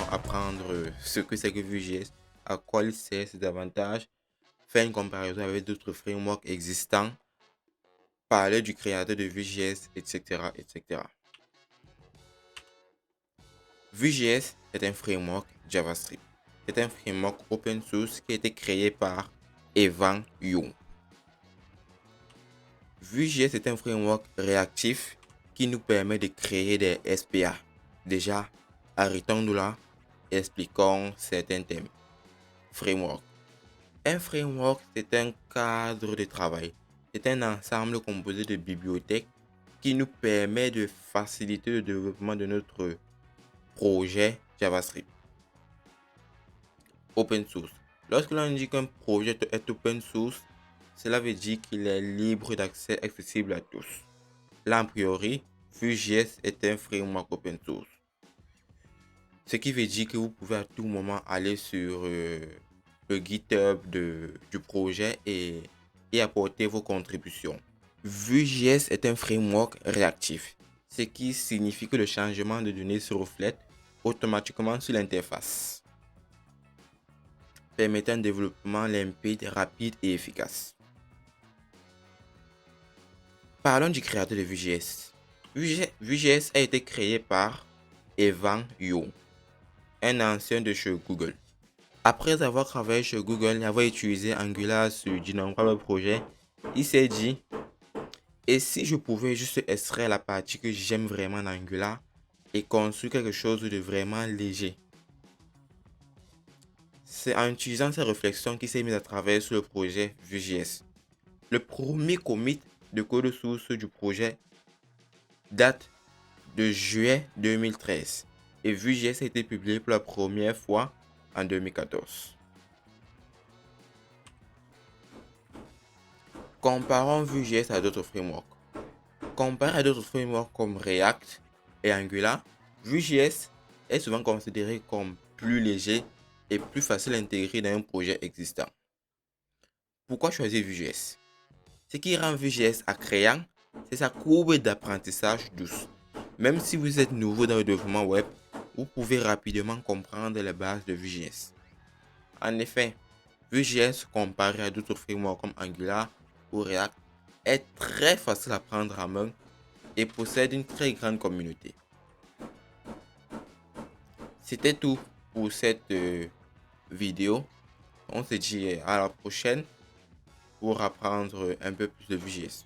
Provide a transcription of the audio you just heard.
allons apprendre ce que c'est que Vue.js, à quoi il sert, ses avantages, faire une comparaison avec d'autres frameworks existants, parler du créateur de Vue.js, etc., etc. Vue.js est un framework JavaScript. C'est un framework open source qui a été créé par Evan You. Vue.js est un framework réactif qui nous permet de créer des SPA. Déjà, arrêtons-nous là et expliquons certains thèmes. Framework. Un framework, c'est un cadre de travail. C'est un ensemble composé de bibliothèques qui nous permet de faciliter le développement de notre projet JavaScript. Open source. Lorsque l'on dit qu'un projet est open source, cela veut dire qu'il est libre d'accès accessible à tous. Là, a priori, Vue.js est un framework open source. Ce qui veut dire que vous pouvez à tout moment aller sur le GitHub du projet et apporter vos contributions. Vue.js est un framework réactif, ce qui signifie que le changement de données se reflète automatiquement sur l'interface, permettant un développement limpide, rapide et efficace. Parlons du créateur de Vue.js. Vue.js a été créé par Evan You, un ancien de chez Google. Après avoir travaillé chez Google et avoir utilisé Angular sur d'innombrables projets, il s'est dit, et si je pouvais juste extraire la partie que j'aime vraiment d'Angular et construire quelque chose de vraiment léger. C'est en utilisant ces réflexions qu'il s'est mis à travailler sur le projet Vue.js. Le premier commit de code source du projet date de juillet 2013 et Vue.js a été publié pour la première fois en 2014. Comparons Vue.js à d'autres frameworks. Comparé à d'autres frameworks comme React et Angular, Vue.js est souvent considéré comme plus léger et plus facile à intégrer dans un projet existant. Pourquoi choisir Vue.js? Ce qui rend Vue.js attrayant, c'est sa courbe d'apprentissage douce. Même si vous êtes nouveau dans le développement web, vous pouvez rapidement comprendre les bases de Vue.js. En effet, Vue.js comparé à d'autres frameworks comme Angular ou React est très facile à prendre en main et possède une très grande communauté. C'était tout pour cette vidéo. On se dit à la prochaine pour apprendre un peu plus de Vue.js.